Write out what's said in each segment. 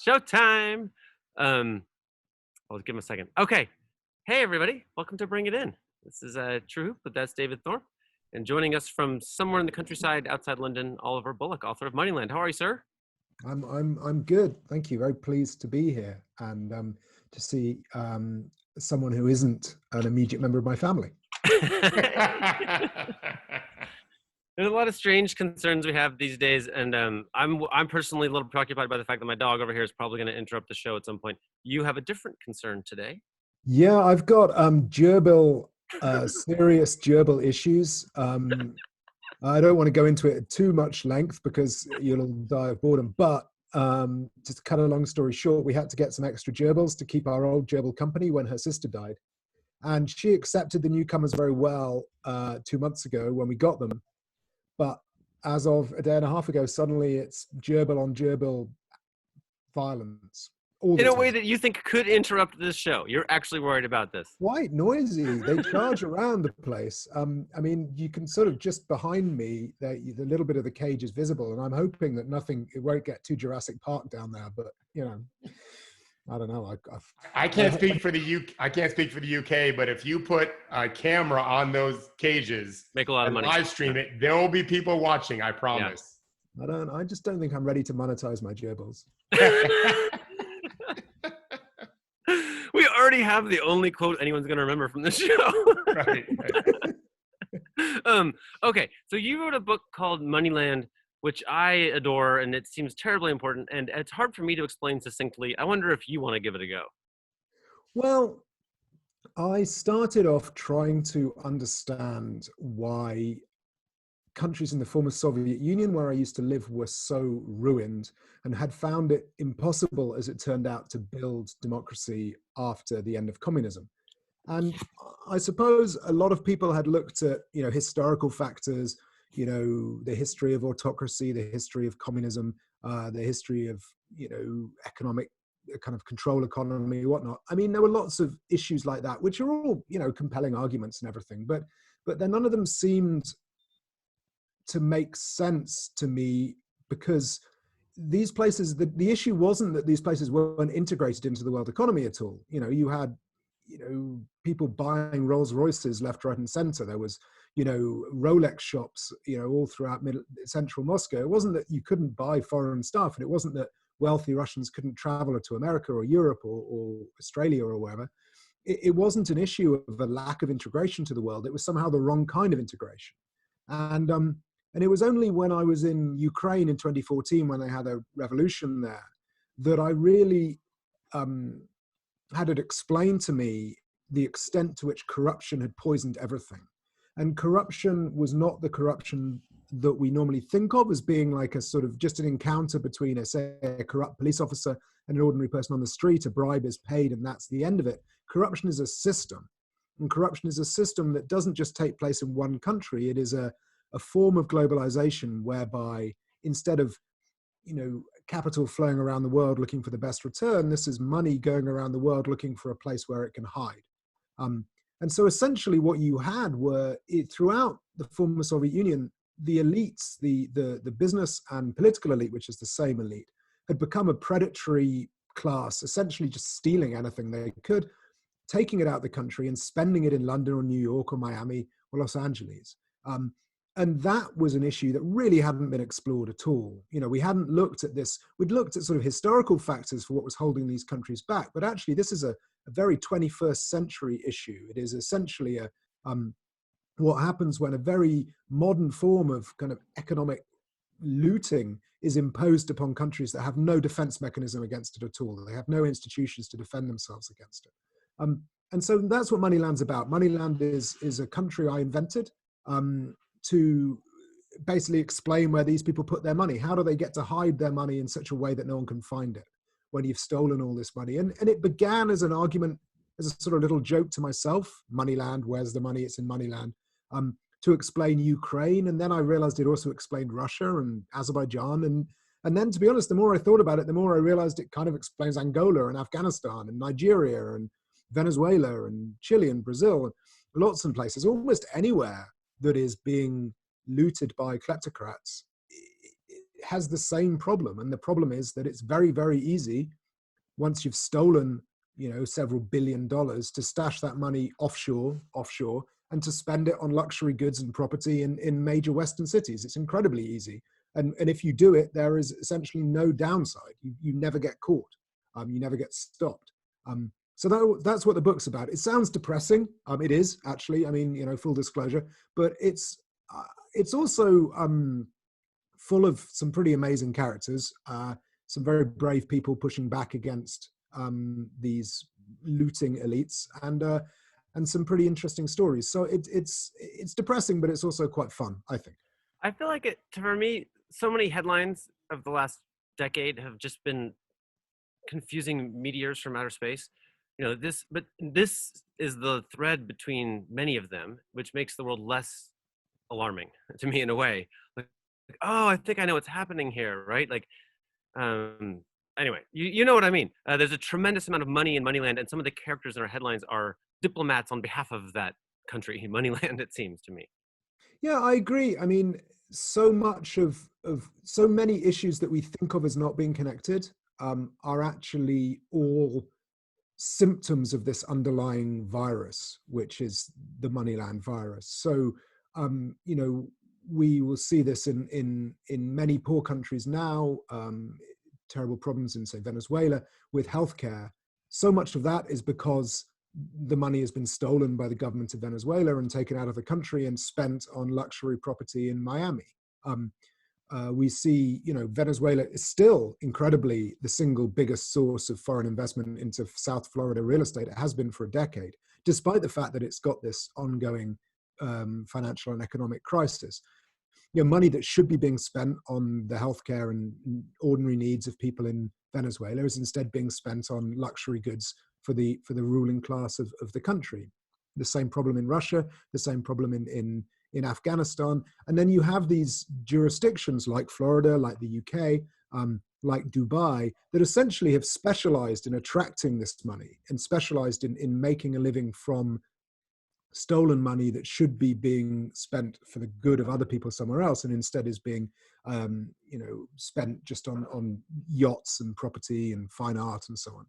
showtime. I'll give him a second. Okay. Hey, everybody. Welcome to Bring It In. This is True Hoop, but that's David Thorpe. And joining us from somewhere in the countryside outside London, Oliver Bullough, author of Moneyland. How are you, sir? I'm good. Thank you. Very pleased to be here and to see someone who isn't an immediate member of my family. There's a lot of strange concerns we have these days, and I'm personally a little preoccupied by the fact that my dog over here is probably going to interrupt the show at some point. You have a different concern today. Yeah, I've got serious gerbil issues. I don't want to go into it at too much length because you'll die of boredom. But just to cut a long story short, we had to get some extra gerbils to keep our old gerbil company when her sister died. And she accepted the newcomers very well 2 months ago when we got them. But as of a day and a half ago, suddenly it's gerbil on gerbil violence. In a way that you think could interrupt this show. You're actually worried about this. Quite noisy. They charge around the place. I mean, you can sort of just behind me, the little bit of the cage is visible, and I'm hoping that it won't get too Jurassic Park down there. But you know, I don't know. I can't speak for the UK. I can't speak for the UK, but if you put a camera on those cages, make a lot of money, live stream it, there will be people watching. I promise. Yeah. I just don't think I'm ready to monetize my gerbils. We already have the only quote anyone's going to remember from the show. Right. Okay, so you wrote a book called Moneyland, which I adore, and it seems terribly important, and it's hard for me to explain succinctly. I wonder if you want to give it a go. Well, I started off trying to understand why countries in the former Soviet Union, where I used to live, were so ruined and had found it impossible, as it turned out, to build democracy after the end of communism. And I suppose a lot of people had looked at, historical factors, the history of autocracy, the history of communism, the history of, economic kind of control economy, whatnot. I mean, there were lots of issues like that, which are all, compelling arguments and everything, but then none of them seemed to make sense to me, because these places, the issue wasn't that these places weren't integrated into the world economy at all. You had, people buying Rolls Royces left, right, and center. There was, Rolex shops, all throughout central Moscow. It wasn't that you couldn't buy foreign stuff, and it wasn't that wealthy Russians couldn't travel to America or Europe or Australia or wherever. It wasn't an issue of a lack of integration to the world. It was somehow the wrong kind of integration. And it was only when I was in Ukraine in 2014, when they had a revolution there, that I really had it explained to me the extent to which corruption had poisoned everything. And corruption was not the corruption that we normally think of as being like a sort of just an encounter between, a corrupt police officer and an ordinary person on the street. A bribe is paid and that's the end of it. Corruption is a system. And corruption is a system that doesn't just take place in one country. It is a form of globalization whereby instead of, capital flowing around the world looking for the best return, this is money going around the world looking for a place where it can hide. And so essentially what you had were, throughout the former Soviet Union, the elites, the business and political elite, which is the same elite, had become a predatory class, essentially just stealing anything they could, taking it out of the country and spending it in London or New York or Miami or Los Angeles. And that was an issue that really hadn't been explored at all. We hadn't looked at this. We'd looked at sort of historical factors for what was holding these countries back. But actually, this is a very 21st century issue. It is essentially what happens when a very modern form of kind of economic looting is imposed upon countries that have no defense mechanism against it at all. They have no institutions to defend themselves against it. And so that's what Moneyland's about. Moneyland is a country I invented to basically explain where these people put their money. How do they get to hide their money in such a way that no one can find it when you've stolen all this money? And it began as an argument, as a sort of little joke to myself, Moneyland, where's the money? It's in Moneyland, to explain Ukraine. And then I realized it also explained Russia and Azerbaijan. And then, to be honest, the more I thought about it, the more I realized it kind of explains Angola and Afghanistan and Nigeria and Venezuela and Chile and Brazil, and lots of places, almost anywhere that is being looted by kleptocrats has the same problem. And the problem is that it's very, very easy, once you've stolen, several $billion, to stash that money offshore, and to spend it on luxury goods and property in major Western cities. It's incredibly easy. And if you do it, there is essentially no downside. You never get caught. You never get stopped. So that's what the book's about. It sounds depressing. It is, actually. I mean, full disclosure. But it's also full of some pretty amazing characters, some very brave people pushing back against these looting elites, and some pretty interesting stories. So it's depressing, but it's also quite fun, I think. I feel like for me, so many headlines of the last decade have just been confusing meteors from outer space. But this is the thread between many of them, which makes the world less alarming to me in a way. Like, oh, I think I know what's happening here, right? Like, anyway, you know what I mean. There's a tremendous amount of money in Moneyland, and some of the characters in our headlines are diplomats on behalf of that country, Moneyland, it seems to me. Yeah, I agree. I mean, so much of so many issues that we think of as not being connected are actually all symptoms of this underlying virus, which is the Moneyland virus. So, we will see this in many poor countries now, terrible problems in, say, Venezuela with healthcare. So much of that is because the money has been stolen by the government of Venezuela and taken out of the country and spent on luxury property in Miami. We see, Venezuela is still incredibly the single biggest source of foreign investment into South Florida real estate. It has been for a decade, despite the fact that it's got this ongoing financial and economic crisis. Money that should be being spent on the healthcare and ordinary needs of people in Venezuela is instead being spent on luxury goods for the ruling class of the country. The same problem in Russia, the same problem in Afghanistan. And then you have these jurisdictions like Florida, like the UK, like Dubai, that essentially have specialized in attracting this money and specialized in making a living from stolen money that should be being spent for the good of other people somewhere else, and instead is being spent just on yachts and property and fine art and so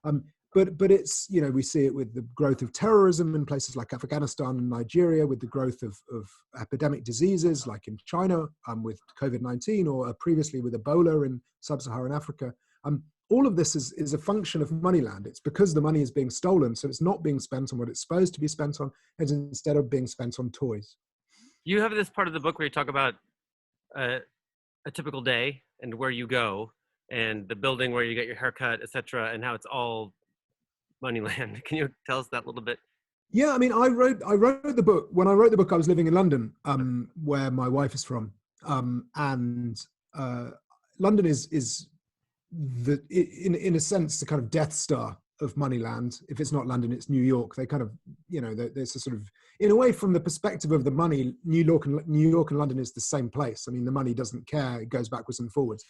on. But it's, we see it with the growth of terrorism in places like Afghanistan and Nigeria, with the growth of epidemic diseases like in China with COVID-19, or previously with Ebola in sub-Saharan Africa. All of this is a function of Moneyland. It's because the money is being stolen, so it's not being spent on what it's supposed to be spent on, and instead of being spent on toys. You have this part of the book where you talk about a typical day and where you go, and the building where you get your haircut, etc., and how it's all Moneyland. Can you tell us that a little bit? Yeah, I mean, I wrote the book. When I wrote the book, I was living in London, where my wife is from, and London is in a sense the kind of Death Star of Moneyland. If it's not London, it's New York. They kind of, there's a sort of, in a way, from the perspective of the money, New York and London is the same place. I mean, the money doesn't care; it goes backwards and forwards.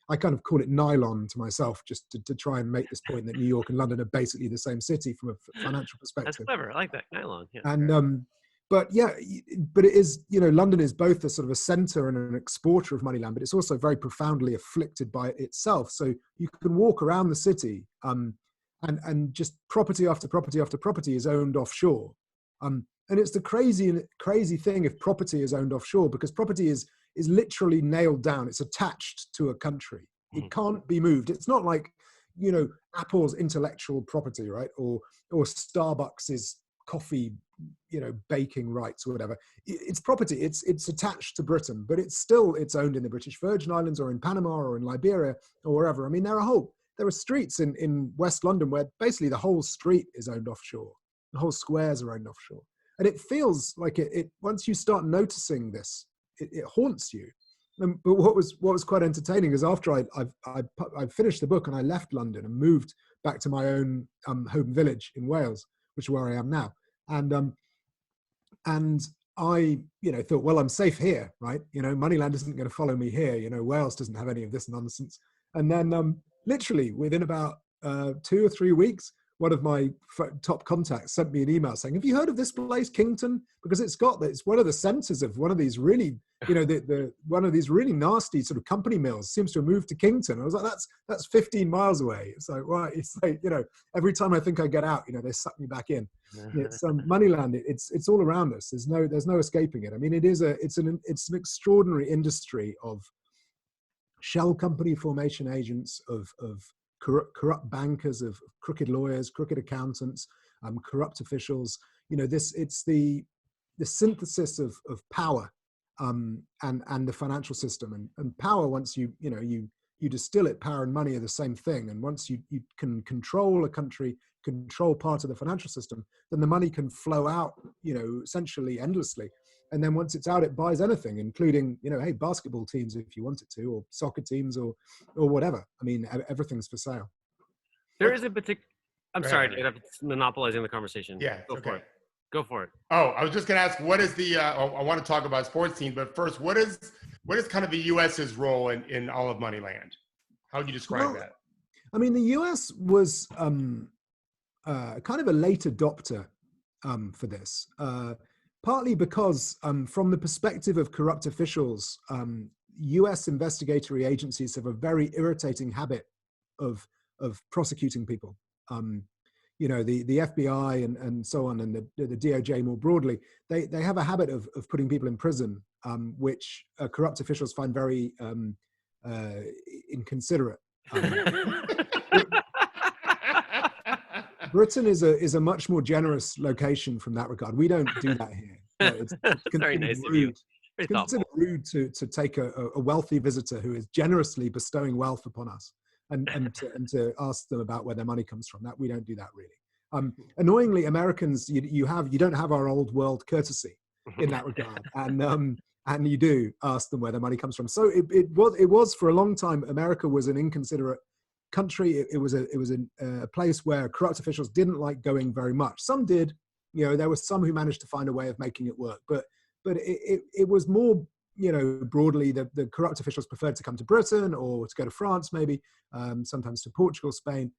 I kind of call it nylon to myself, just to try and make this point that New York and London are basically the same city from a financial perspective. That's clever. I like that, nylon. Yeah. And but it is, London is both a sort of a center and an exporter of Moneyland, but it's also very profoundly afflicted by it itself. So you can walk around the city, and just property after property after property is owned offshore. And it's the crazy thing if property is owned offshore, because property is literally nailed down. It's attached to a country. It can't be moved. It's not like, Apple's intellectual property, right? Or Starbucks's coffee, baking rights or whatever. It's property. It's attached to Britain, but it's owned in the British Virgin Islands or in Panama or in Liberia or wherever. I mean, there are streets in West London where basically the whole street is owned offshore. The whole squares are owned offshore. And it feels like it once you start noticing this, it haunts you. But what was quite entertaining is after I finished the book and I left London and moved back to my own home village in Wales, which is where I am now. And I, thought, well, I'm safe here, right? Moneyland isn't going to follow me here. Wales doesn't have any of this nonsense. And then literally within about 2 or 3 weeks, one of my top contacts sent me an email saying, "Have you heard of this place, Kington? Because it's one of the centers of one of these really, one of these really nasty sort of company mills seems to have moved to Kington." I was like, that's 15 miles away. It's like, right. It's like, every time I think I get out, they suck me back in. It's Moneyland. It's all around us. There's no escaping it. I mean, it's an extraordinary industry of shell company formation agents, of corrupt bankers, of crooked lawyers, crooked accountants, corrupt officials. It's the synthesis of power and the financial system. And power, once you distill it, power and money are the same thing. And once you can control a country, control part of the financial system, then the money can flow out, essentially endlessly. And then once it's out, it buys anything, including, hey, basketball teams if you want it to, or soccer teams, or whatever. I mean, everything's for sale. There is a particular. I'm sorry, Dave, I'm monopolizing the conversation. Yeah, go for it. Go for it. Oh, I was just going to ask, what is the? I want to talk about sports teams, but first, what is kind of the U.S.'s role in all of Moneyland? How would you describe that? I mean, the U.S. was kind of a late adopter for this. Partly because, from the perspective of corrupt officials, U.S. investigatory agencies have a very irritating habit of prosecuting people. The FBI and so on, and the DOJ more broadly, they have a habit of putting people in prison, which corrupt officials find very inconsiderate. Britain is a much more generous location from that regard. We don't do that here. It's very nice of you. It's considered rude to take a wealthy visitor who is generously bestowing wealth upon us and to ask them about where their money comes from. That we don't do that really. Annoyingly, Americans, you don't have our old world courtesy in that regard, and you do ask them where their money comes from. So it was for a long time. America was an inconsiderate country. It was a place where corrupt officials didn't like going very much. Some did. There were some who managed to find a way of making it work, but it was more, broadly the corrupt officials preferred to come to Britain or to go to France, maybe, sometimes to Portugal, Spain.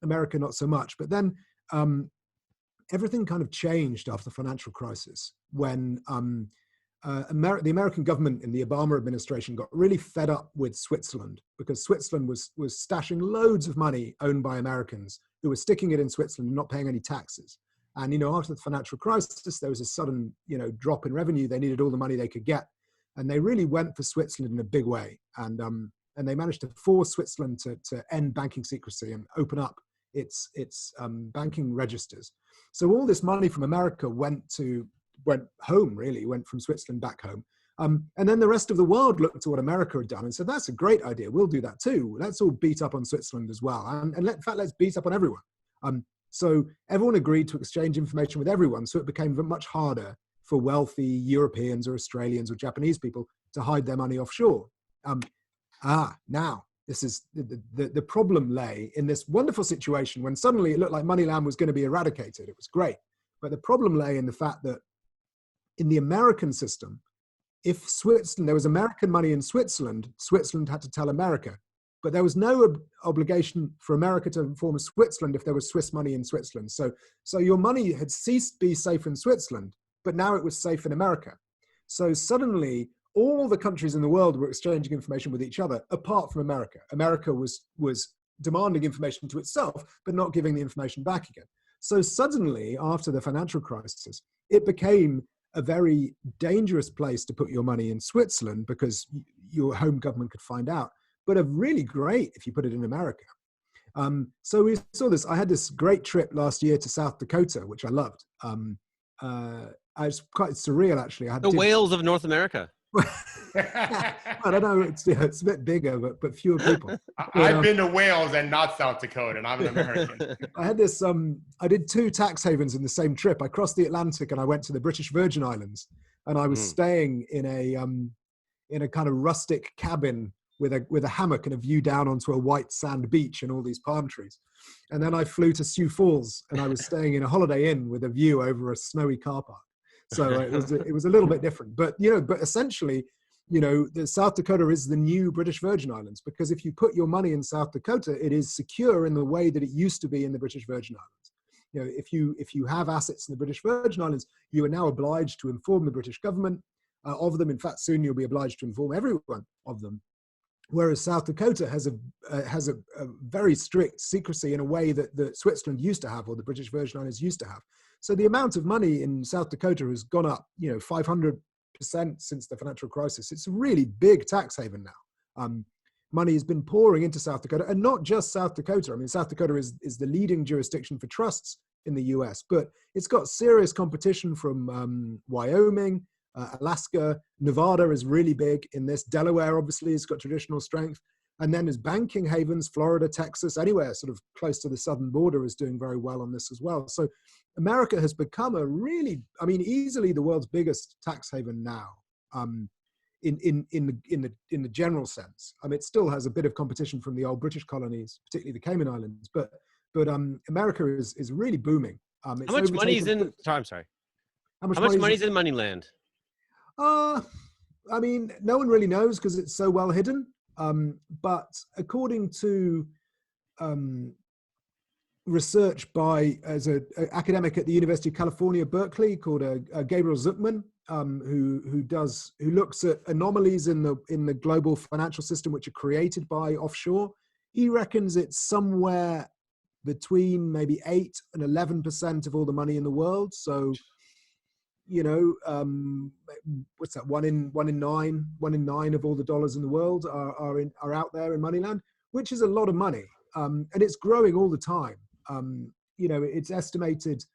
America, not so much. But then everything kind of changed after the financial crisis when the American government in the Obama administration got really fed up with Switzerland, because Switzerland was stashing loads of money owned by Americans who were sticking it in Switzerland and not paying any taxes. And, after the financial crisis, there was a sudden, drop in revenue. They needed all the money they could get. And they really went for Switzerland in a big way. And they managed to force Switzerland to end banking secrecy and open up its banking registers. So all this money from America went home, really, went from Switzerland back home. And then the rest of the world looked to what America had done and said, that's a great idea. We'll do that too. Let's all beat up on Switzerland as well. And in fact, let's beat up on everyone. So everyone agreed to exchange information with everyone. So it became much harder for wealthy Europeans or Australians or Japanese people to hide their money offshore. Now this is the problem lay in this wonderful situation when suddenly it looked like Moneyland was going to be eradicated. It was great. But the problem lay in the fact that in the American system, if there was American money in Switzerland, Switzerland had to tell America. But there was no obligation for America to inform Switzerland if there was Swiss money in Switzerland. So your money had ceased to be safe in Switzerland, but now it was safe in America. So suddenly, all the countries in the world were exchanging information with each other, apart from America. America was demanding information to itself, but not giving the information back again. So suddenly, after the financial crisis, it became a very dangerous place to put your money in Switzerland because your home government could find out. But a really great if you put it in America. So we saw this. I had this great trip last year to South Dakota, which I loved. I was quite surreal, actually. I had the Wales of North America. I don't know. It's a bit bigger, but fewer people. I've been to Wales and not South Dakota, and I'm an American. I had this. I did 2 tax havens in the same trip. I crossed the Atlantic and I went to the British Virgin Islands, and I was staying in a kind of rustic cabin with a hammock and a view down onto a white sand beach and all these palm trees. And then I flew to Sioux Falls and I was staying in a Holiday Inn with a view over a snowy car park. So it was a little bit different, but essentially the South Dakota is the new British Virgin Islands, because if you put your money in South Dakota, it is secure in the way that it used to be in the British Virgin Islands. If you have assets in the British Virgin Islands, you are now obliged to inform the British government of them. In fact, soon you'll be obliged to inform everyone of them. Whereas South Dakota has a very strict secrecy in a way that Switzerland used to have, or the British Virgin Islands used to have. So the amount of money in South Dakota has gone up, 500% since the financial crisis. It's a really big tax haven now. Money has been pouring into South Dakota, and not just South Dakota. I mean, South Dakota is the leading jurisdiction for trusts in the US, but it's got serious competition from Wyoming, Alaska. Nevada is really big in this. Delaware, obviously, has got traditional strength. And then there's banking havens, Florida, Texas, anywhere sort of close to the southern border is doing very well on this as well. So America has become easily the world's biggest tax haven now, in the general sense. It still has a bit of competition from the old British colonies, particularly the Cayman Islands, but America is really booming. How much money is in? I'm sorry. How much money is in Moneyland? No one really knows because it's so well hidden. But according to research by an academic at the University of California, Berkeley, called Gabriel Zuckman, who looks at anomalies in the global financial system which are created by offshore, he reckons it's somewhere between maybe 8 and 11% of all the money in the world. So, what's that? One in nine of all the dollars in the world are out there in Moneyland, which is a lot of money, and it's growing all the time. It's estimated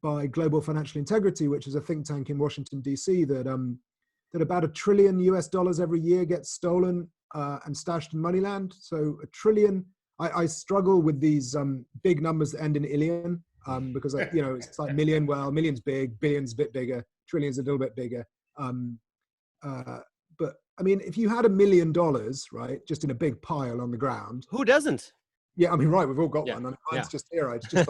by Global Financial Integrity, which is a think tank in Washington D.C., that about $1 trillion every year gets stolen and stashed in Moneyland. So $1 trillion. I struggle with these big numbers that end in illion. Because it's like million. Well, million's big, billion's a bit bigger, trillion's a little bit bigger. But if you had $1 million, right, just in a big pile on the ground, who doesn't? Yeah, right. We've all got one. Mine's just here. It's just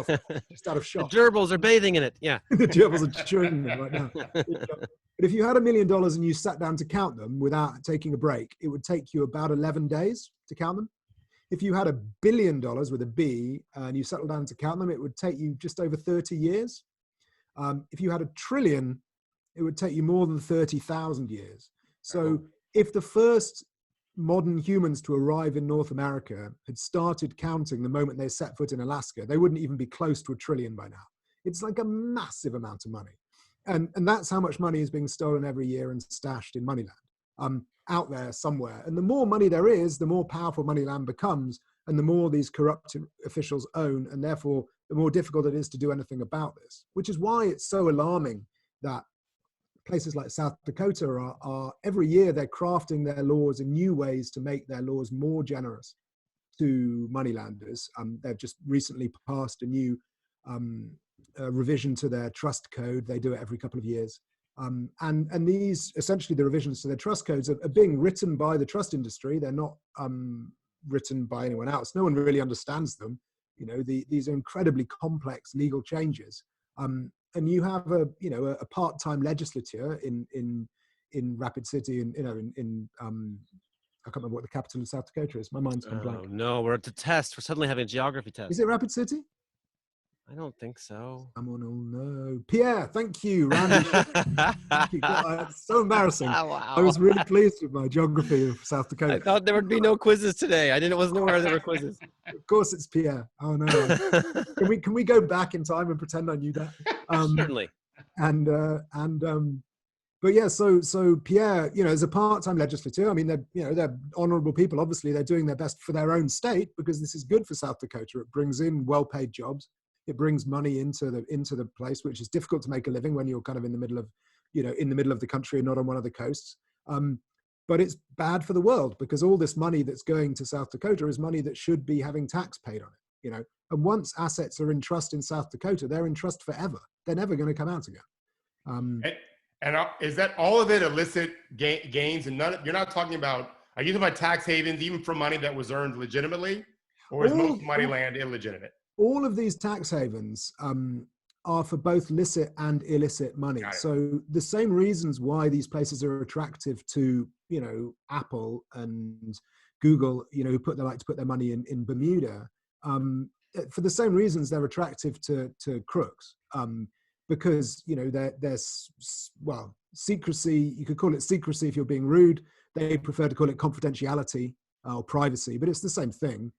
just out of shot. The gerbils are bathing in it. Yeah, the gerbils are chewing them right now. But if you had $1 million and you sat down to count them without taking a break, it would take you about 11 days to count them. If you had $1 billion with a B and you settled down to count them, it would take you just over 30 years. If you had $1 trillion, it would take you more than 30,000 years. So if the first modern humans to arrive in North America had started counting the moment they set foot in Alaska, they wouldn't even be close to $1 trillion by now. It's like a massive amount of money. And that's how much money is being stolen every year and stashed in Moneyland. Out there somewhere. And the more money there is, the more powerful Moneyland becomes, and the more these corrupt officials own, and therefore the more difficult it is to do anything about this, which is why it's so alarming that places like South Dakota are every year they're crafting their laws in new ways to make their laws more generous to Moneylanders. They've just recently passed a new revision to their trust code. They do it every couple of years. And these, essentially the revisions to their trust codes are being written by the trust industry. They're not written by anyone else. No one really understands them. These are incredibly complex legal changes. And you have a part-time legislature in Rapid City, and I can't remember what the capital of South Dakota is. My mind's gone blank. No, we're at the test. We're suddenly having a geography test. Is it Rapid City? I don't think so. Someone will know. Pierre, thank you. Thank you. God, it's so embarrassing. Oh, wow. I was really pleased with my geography of South Dakota. I thought there would be no quizzes today. Wasn't aware there were quizzes. Of course, it's Pierre. Oh no. Can we go back in time and pretend I knew that? Certainly. But yeah, so Pierre, as a part-time legislator, they're honourable people. Obviously, they're doing their best for their own state because this is good for South Dakota. It brings in well-paid jobs. It brings money into the place, which is difficult to make a living when you're kind of in the middle of the country and not on one of the coasts. But it's bad for the world because all this money that's going to South Dakota is money that should be having tax paid on it. And once assets are in trust in South Dakota, they're in trust forever. They're never going to come out again. And is that all of it illicit gains? And you're not talking about, are you talking about tax havens even for money that was earned legitimately? Or is most Moneyland illegitimate? All of these tax havens are for both licit and illicit money. Got it. So the same reasons why these places are attractive to, Apple and Google, who like to put their money in Bermuda, for the same reasons they're attractive to crooks, because there's secrecy. You could call it secrecy if you're being rude. They prefer to call it confidentiality or privacy, but it's the same thing.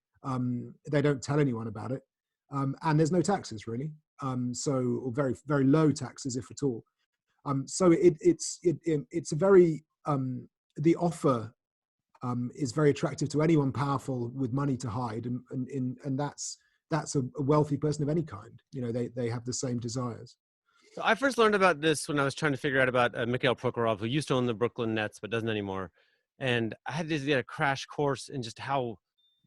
They don't tell anyone about it, and there's no taxes really. Or very, very low taxes, if at all. So it's a very the offer is very attractive to anyone powerful with money to hide, and that's a wealthy person of any kind. They have the same desires. So I first learned about this when I was trying to figure out about Mikhail Prokhorov, who used to own the Brooklyn Nets but doesn't anymore, and I had to get a crash course in just how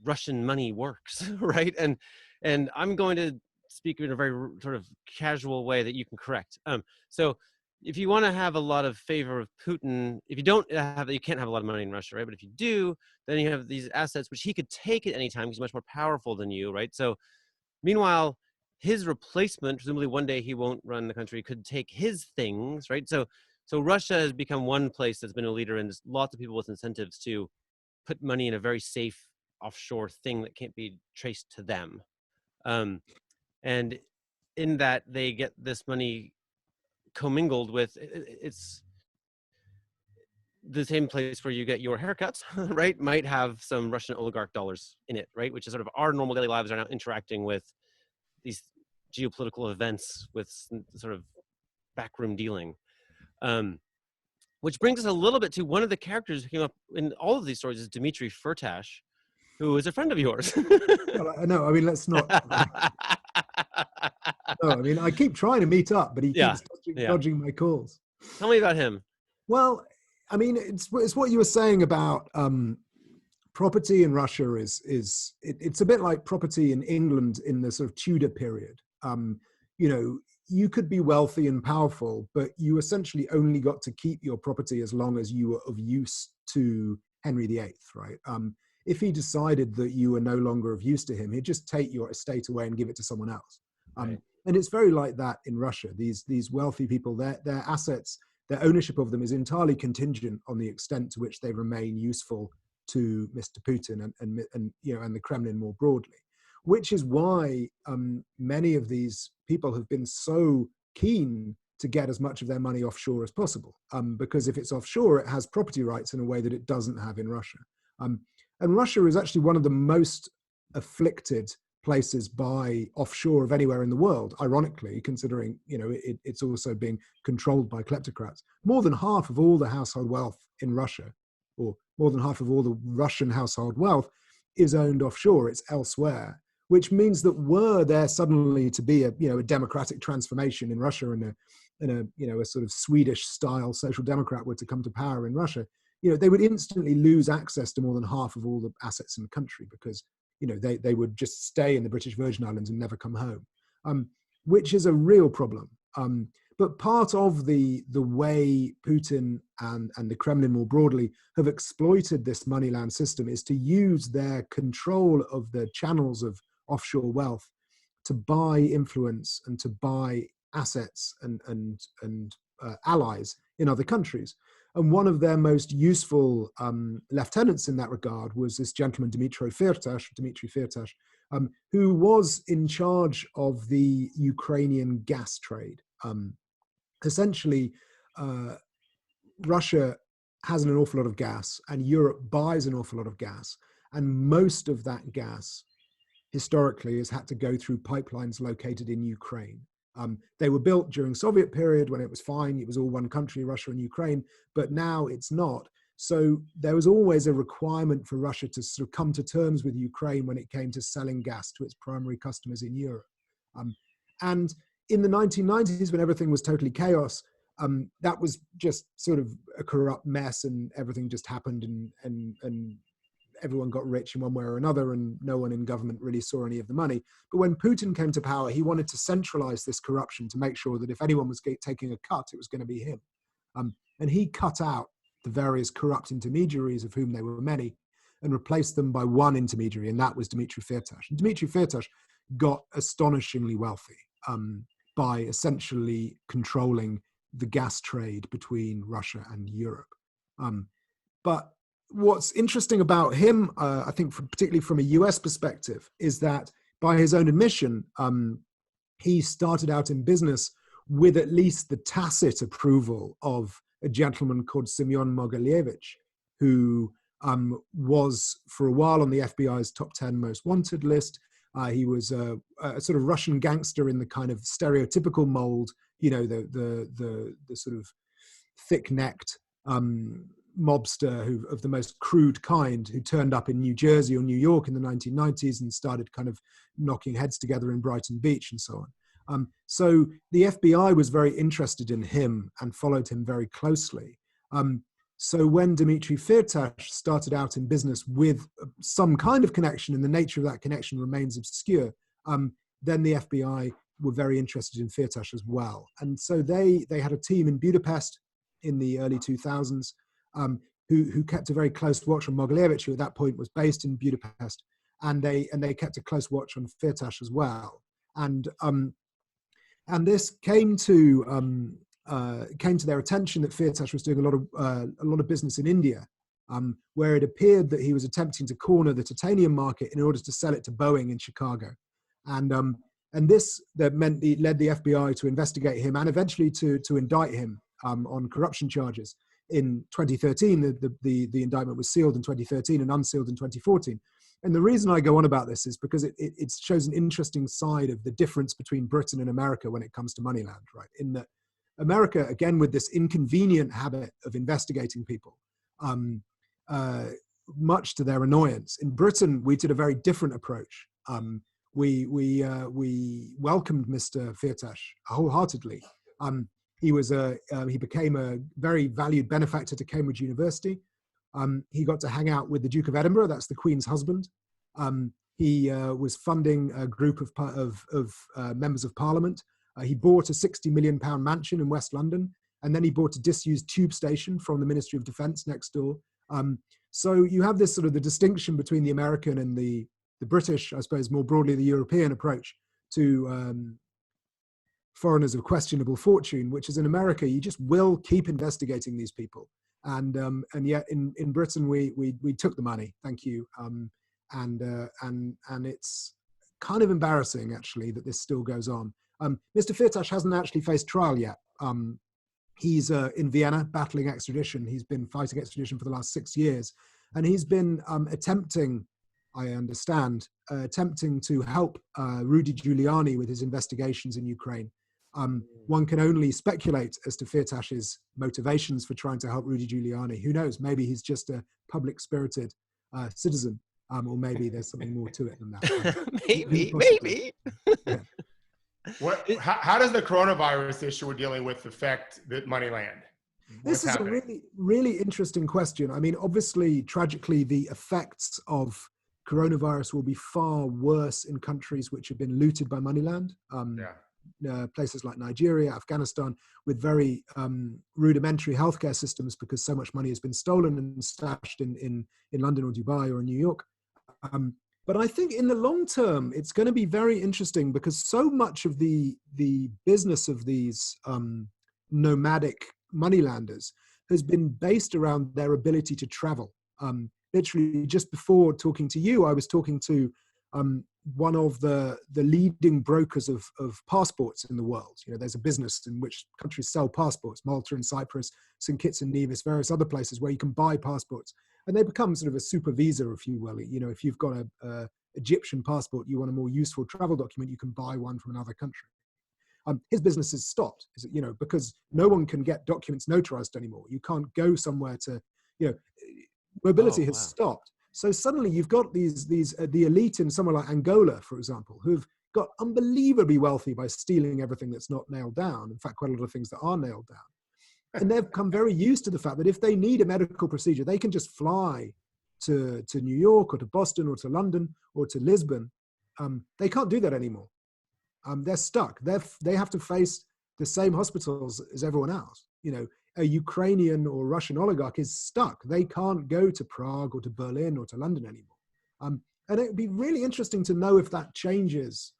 Russian money works, right? And I'm going to speak in a very sort of casual way that you can correct. So if you want to have a lot of favor of Putin, if you don't have, you can't have a lot of money in Russia, right? But if you do, then you have these assets, which he could take at any time because he's much more powerful than you, right? So meanwhile, his replacement, presumably one day he won't run the country, could take his things, right? So Russia has become one place that's been a leader, and there's lots of people with incentives to put money in a very safe offshore thing that can't be traced to them. And in that, they get this money commingled with, it's the same place where you get your haircuts, right? Might have some Russian oligarch dollars in it, right? Which is sort of our normal daily lives are now interacting with these geopolitical events with sort of backroom dealing. Which brings us a little bit to one of the characters who came up in all of these stories is Dmitry Firtash, who is a friend of yours. No, I mean, let's not. No, I mean, I keep trying to meet up, but he keeps dodging my calls. Tell me about him. Well, I mean, it's what you were saying about property in Russia it's a bit like property in England in the sort of Tudor period. You could be wealthy and powerful, but you essentially only got to keep your property as long as you were of use to Henry VIII, right? If he decided that you were no longer of use to him, he'd just take your estate away and give it to someone else. Right. And it's very like that in Russia. These wealthy people, their assets, their ownership of them is entirely contingent on the extent to which they remain useful to Mr. Putin and the Kremlin more broadly. Which is why many of these people have been so keen to get as much of their money offshore as possible, because if it's offshore, it has property rights in a way that it doesn't have in Russia. And Russia is actually one of the most afflicted places by offshore of anywhere in the world, ironically, considering it's also being controlled by kleptocrats. More than half of all the household wealth in Russia, or more than half of all the Russian household wealth, is owned offshore. It's elsewhere, which means that were there suddenly to be a democratic transformation in Russia and a sort of Swedish style social democrat were to come to power in Russia, they would instantly lose access to more than half of all the assets in the country because they would just stay in the British Virgin Islands and never come home, which is a real problem. But part of the way Putin and the Kremlin more broadly have exploited this Moneyland system is to use their control of the channels of offshore wealth to buy influence and to buy assets and allies in other countries. And one of their most useful lieutenants in that regard was this gentleman, Dmitry Firtash, who was in charge of the Ukrainian gas trade. Essentially, Russia has an awful lot of gas and Europe buys an awful lot of gas. And most of that gas historically has had to go through pipelines located in Ukraine. They were built during Soviet period when it was fine. It was all one country, Russia and Ukraine, but now it's not. So there was always a requirement for Russia to sort of come to terms with Ukraine when it came to selling gas to its primary customers in Europe. And in the 1990s, when everything was totally chaos, that was just sort of a corrupt mess and everything just happened and everyone got rich in one way or another and no one in government really saw any of the money. But when Putin came to power, he wanted to centralize this corruption to make sure that if anyone was taking a cut, it was going to be him. And he cut out the various corrupt intermediaries, of whom there were many, and replaced them by one intermediary, and that was Dmitry Firtash. And Dmitry Firtash got astonishingly wealthy. by essentially controlling the gas trade between Russia and Europe. But what's interesting about him, I think, particularly from a US perspective, is that by his own admission, he started out in business with at least the tacit approval of a gentleman called Semyon Mogilevich, who was for a while on the FBI's top 10 most wanted list. He was a sort of Russian gangster in the kind of stereotypical mold, you know, the sort of thick-necked mobster of the most crude kind, who turned up in New Jersey or New York in the 1990s and started kind of knocking heads together in Brighton Beach and so on. So the FBI was very interested in him and followed him very closely. So when Dmitry Firtash started out in business with some kind of connection, and the nature of that connection remains obscure, then the FBI were very interested in Firtash as well. And so they had a team in Budapest in the early 2000s who kept a very close watch on Mogilevich, who at that point was based in Budapest, and they kept a close watch on Firtash as well. And this came to their attention that Firtash was doing a lot of business in India, where it appeared that he was attempting to corner the titanium market in order to sell it to Boeing in Chicago, and this that meant it led the FBI to investigate him and eventually to indict him on corruption charges in 2013. The indictment was sealed in 2013 and unsealed in 2014. And the reason I go on about this is because it shows an interesting side of the difference between Britain and America when it comes to Moneyland, right? In that America, again, with this inconvenient habit of investigating people, much to their annoyance. In Britain, we did a very different approach. We welcomed Mr. Firtash wholeheartedly. He became a very valued benefactor to Cambridge University. He got to hang out with the Duke of Edinburgh, that's the Queen's husband. He was funding a group of members of Parliament. He bought a £60 million mansion in West London, and then he bought a disused tube station from the Ministry of Defence next door. So you have this sort of the distinction between the American and the British, I suppose more broadly the European approach to foreigners of questionable fortune, which is in America, you just will keep investigating these people. And yet in Britain, we took the money, thank you. And it's kind of embarrassing, actually, that this still goes on. Mr. Firtash hasn't actually faced trial yet. He's in Vienna battling extradition. He's been fighting extradition for the last 6 years. And he's been attempting, I understand, to help Rudy Giuliani with his investigations in Ukraine. One can only speculate as to Firtash's motivations for trying to help Rudy Giuliani. Who knows? Maybe he's just a public-spirited citizen, or maybe there's something more to it than that. maybe. Yeah. How does the coronavirus issue we're dealing with affect the Moneyland? This is a really, really interesting question. I mean, obviously, tragically, the effects of coronavirus will be far worse in countries which have been looted by Moneyland. Places like Nigeria, Afghanistan, with very rudimentary healthcare systems because so much money has been stolen and stashed in London or Dubai or New York. But I think in the long term, it's going to be very interesting because so much of the business of these nomadic moneylanders has been based around their ability to travel. Literally, just before talking to you, I was talking to one of the leading brokers of passports in the world. You know, there's a business in which countries sell passports, Malta and Cyprus, St. Kitts and Nevis, various other places where you can buy passports. And they become sort of a super visa, if you will. You know, if you've got a Egyptian passport, you want a more useful travel document, you can buy one from another country. His business is stopped, you know, because no one can get documents notarized anymore. You can't go somewhere to, you know, mobility has stopped. So suddenly you've got the elite in somewhere like Angola, for example, who've got unbelievably wealthy by stealing everything that's not nailed down. In fact, quite a lot of things that are nailed down. And they've become very used to the fact that if they need a medical procedure, they can just fly to New York or to Boston or to London or to Lisbon. They can't do that anymore. They're stuck. They have to face the same hospitals as everyone else. You know, a Ukrainian or Russian oligarch is stuck. They can't go to Prague or to Berlin or to London anymore. And it would be really interesting to know if that changes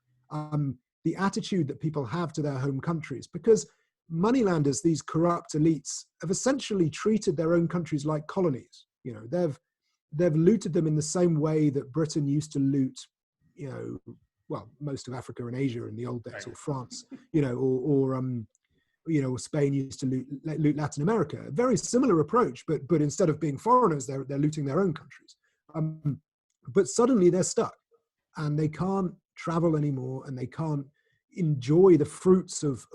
the attitude that people have to their home countries, because moneylanders, these corrupt elites, have essentially treated their own countries like colonies. You know, they've looted them in the same way that Britain used to loot, you know, well, most of Africa and Asia in the old days, Right. or France, you know, or you know, Spain used to loot Latin America. A very similar approach, but instead of being foreigners, they're looting their own countries. But suddenly they're stuck, and they can't travel anymore, and they can't enjoy the fruits of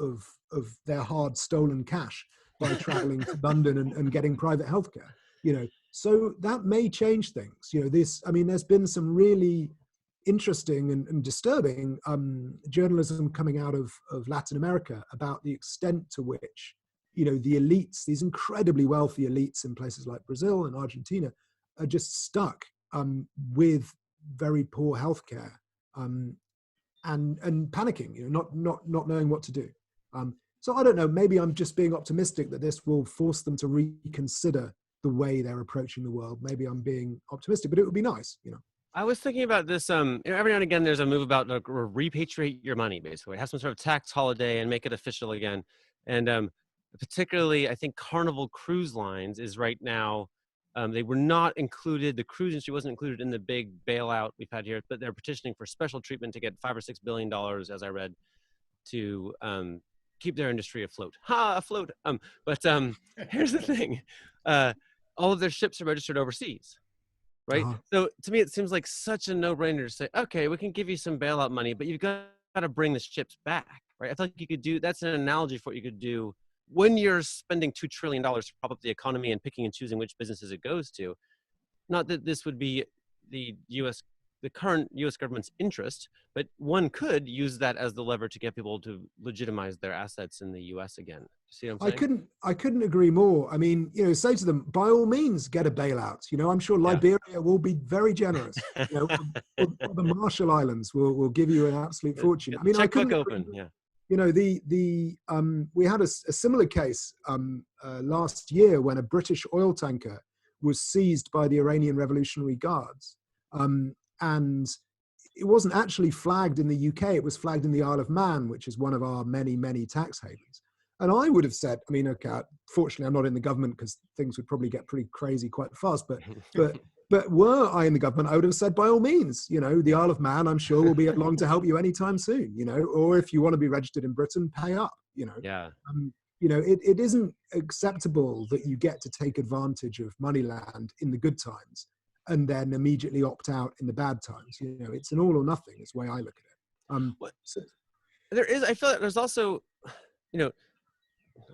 their hard stolen cash by traveling to London and getting private healthcare. You know, so that may change things. You know, there's been some really interesting and disturbing journalism coming out of Latin America about the extent to which, you know, the elites, these incredibly wealthy elites in places like Brazil and Argentina, are just stuck with very poor healthcare and panicking, you know, not knowing what to do. So I don't know, maybe I'm just being optimistic that this will force them to reconsider the way they're approaching the world. Maybe I'm being optimistic, but it would be nice, you know. I was thinking about this. You know, every now and again, there's a move about like, repatriate your money, basically. Have some sort of tax holiday and make it official again. And particularly, I think Carnival Cruise Lines is right now. They were not included. The cruise industry wasn't included in the big bailout we've had here, but they're petitioning for special treatment to get $5 or $6 billion, as I read, to keep their industry afloat. Afloat. But here's the thing: all of their ships are registered overseas. Right. Uh-huh. So to me, it seems like such a no-brainer to say, okay, we can give you some bailout money, but you've got to bring the ships back. Right. I feel like you could do, that's an analogy for what you could do when you're spending $2 trillion to prop up the economy and picking and choosing which businesses it goes to. Not that this would be the current US government's interest, but one could use that as the lever to get people to legitimize their assets in the US again. See what I'm saying? I couldn't agree more. I mean, you know, say to them, by all means, get a bailout. You know, I'm sure Liberia will be very generous. You know, or the Marshall Islands will give you an absolute fortune. I mean, I couldn't open. Yeah. You know, we had a similar case last year when a British oil tanker was seized by the Iranian Revolutionary Guards. And it wasn't actually flagged in the UK, it was flagged in the Isle of Man, which is one of our many, many tax havens. And I would have said, I mean, okay, fortunately I'm not in the government because things would probably get pretty crazy quite fast, but were I in the government, I would have said, by all means, you know, the Isle of Man, I'm sure will be along to help you anytime soon, you know, or if you want to be registered in Britain, pay up, you know. Yeah. You know, it isn't acceptable that you get to take advantage of Moneyland in the good times and then immediately opt out in the bad times. You know, it's an all or nothing is the way I look at it. There is, I feel like there's also, you know,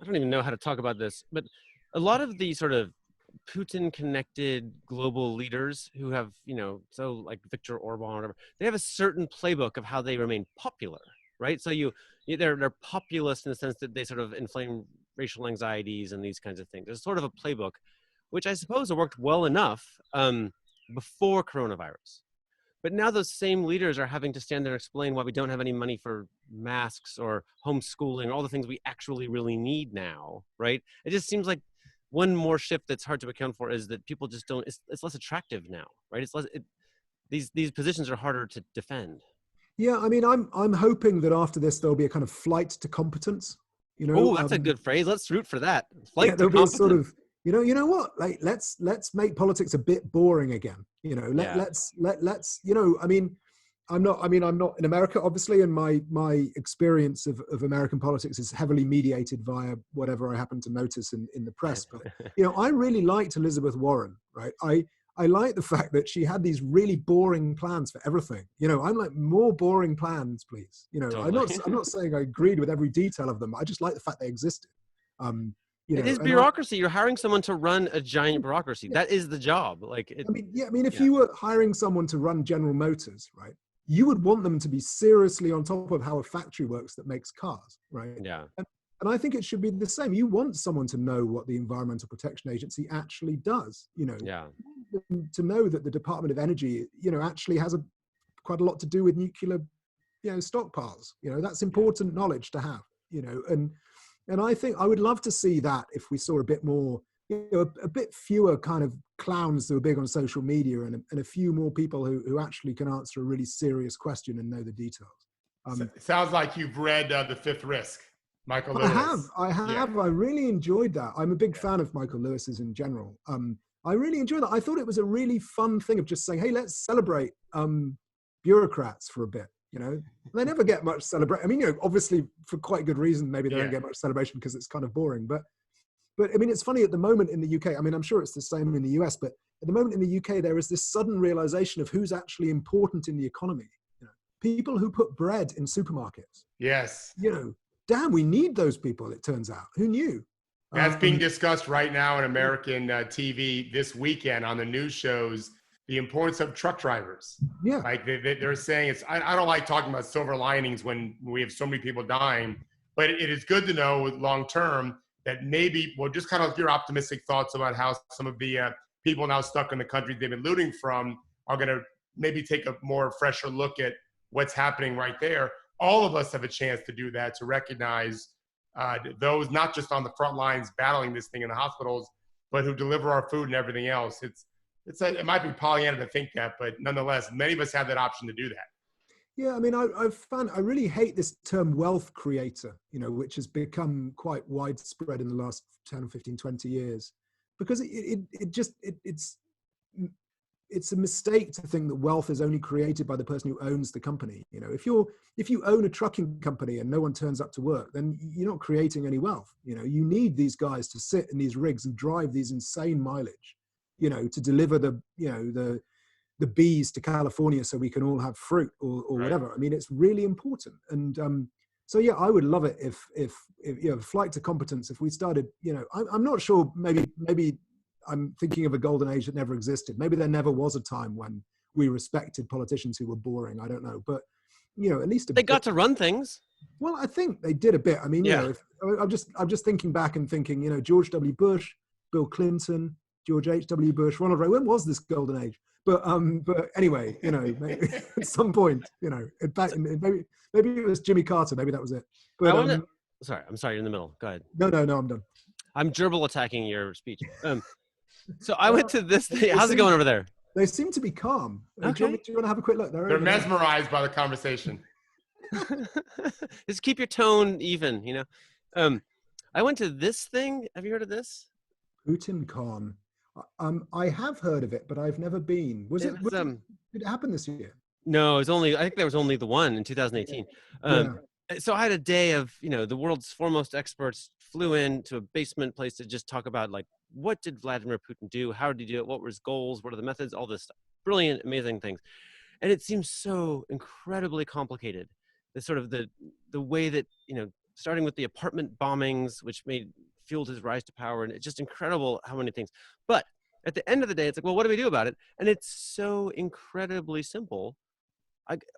I don't even know how to talk about this, but a lot of the sort of Putin connected global leaders who have, you know, so like Viktor Orban or whatever, they have a certain playbook of how they remain popular, right? So they're populist in the sense that they sort of inflame racial anxieties and these kinds of things. There's sort of a playbook, which I suppose worked well enough before coronavirus. But now those same leaders are having to stand there and explain why we don't have any money for masks or homeschooling or all the things we actually really need now, right? It just seems like one more shift that's hard to account for is that people just don't, it's less attractive now, right? It's less, these positions are harder to defend. Yeah, I mean, I'm hoping that after this there'll be a kind of flight to competence. You know, oh, that's a good phrase. Let's root for that. Flight to there'll competence. be a sort of, you know what? Like, let's make politics a bit boring again. You know, let's, you know, I mean, I'm not in America, obviously, and my experience of American politics is heavily mediated via whatever I happen to notice in the press. But, you know, I really liked Elizabeth Warren, right? I like the fact that she had these really boring plans for everything. You know, I'm like, more boring plans, please. You know, Totally. I'm not saying I agreed with every detail of them. I just like the fact they existed. You know, it is bureaucracy. You're hiring someone to run a giant bureaucracy. Yeah. That is the job. Like, if you were hiring someone to run General Motors, right, you would want them to be seriously on top of how a factory works that makes cars, right? Yeah. And I think it should be the same. You want someone to know what the Environmental Protection Agency actually does, you know, to know that the Department of Energy, you know, actually has quite a lot to do with nuclear, you know, stockpiles. You know, that's important knowledge to have, you know, and I think I would love to see that if we saw a bit more, you know, a bit fewer kind of clowns who are big on social media and a few more people who actually can answer a really serious question and know the details. Sounds like you've read The Fifth Risk, Michael I Lewis. have. I really enjoyed that. I'm a big fan of Michael Lewis's in general. I really enjoyed that. I thought it was a really fun thing of just saying, hey, let's celebrate bureaucrats for a bit. You know, they never get much celebration. I mean, you know, obviously for quite good reason, maybe they don't get much celebration because it's kind of boring. But I mean, it's funny at the moment in the UK. I mean, I'm sure it's the same in the US, but at the moment in the UK, there is this sudden realization of who's actually important in the economy. You know, people who put bread in supermarkets. Yes. You know, damn, we need those people. It turns out. Who knew? That's being discussed right now in American TV this weekend on the news shows. The importance of truck drivers. Yeah. Like they're saying I don't like talking about silver linings when we have so many people dying, but it is good to know long term that maybe, well, just kind of your optimistic thoughts about how some of the people now stuck in the country they've been looting from are going to maybe take a more fresher look at what's happening right there. All of us have a chance to do that, to recognize those not just on the front lines battling this thing in the hospitals, but who deliver our food and everything else. It might be Pollyanna to think that, but nonetheless, many of us have that option to do that. Yeah, I mean, I've found, I really hate this term wealth creator, you know, which has become quite widespread in the last 10 or 15, 20 years, because it's a mistake to think that wealth is only created by the person who owns the company. You know, if you own a trucking company and no one turns up to work, then you're not creating any wealth. You know, you need these guys to sit in these rigs and drive these insane mileage, you know, to deliver the bees to California so we can all have fruit or whatever. I mean, it's really important. And so, yeah, I would love it if you know, flight to competence, if we started, you know, I'm not sure, maybe I'm thinking of a golden age that never existed. Maybe there never was a time when we respected politicians who were boring. I don't know. But, you know, at least they got to run things. Well, I think they did a bit. I mean, you know, I'm just thinking back and thinking, you know, George W. Bush, Bill Clinton, George H.W. Bush, Ronald Reagan. When was this golden age? But anyway, you know, maybe, at some point, you know, maybe it was Jimmy Carter. Maybe that was it. But I'm sorry, you're in the middle. Go ahead. No, I'm done. I'm gerbil attacking your speech. So I went to this thing. How's it going over there? They seem to be calm. Okay. Do you want to have a quick look? They're mesmerized by the conversation. Just keep your tone even, you know. I went to this thing. Have you heard of this? Putin Con. I have heard of it, but I've never been. Did it happen this year? No, it was only, I think there was only the one in 2018. So I had a day of, you know, the world's foremost experts flew in to a basement place to just talk about, like, what did Vladimir Putin do? How did he do it? What were his goals? What are the methods? All this stuff. Brilliant, amazing things. And it seems so incredibly complicated. The sort of the way that, you know, starting with the apartment bombings, which fueled his rise to power. And it's just incredible how many things. But at the end of the day, it's like, well, what do we do about it? And it's so incredibly simple.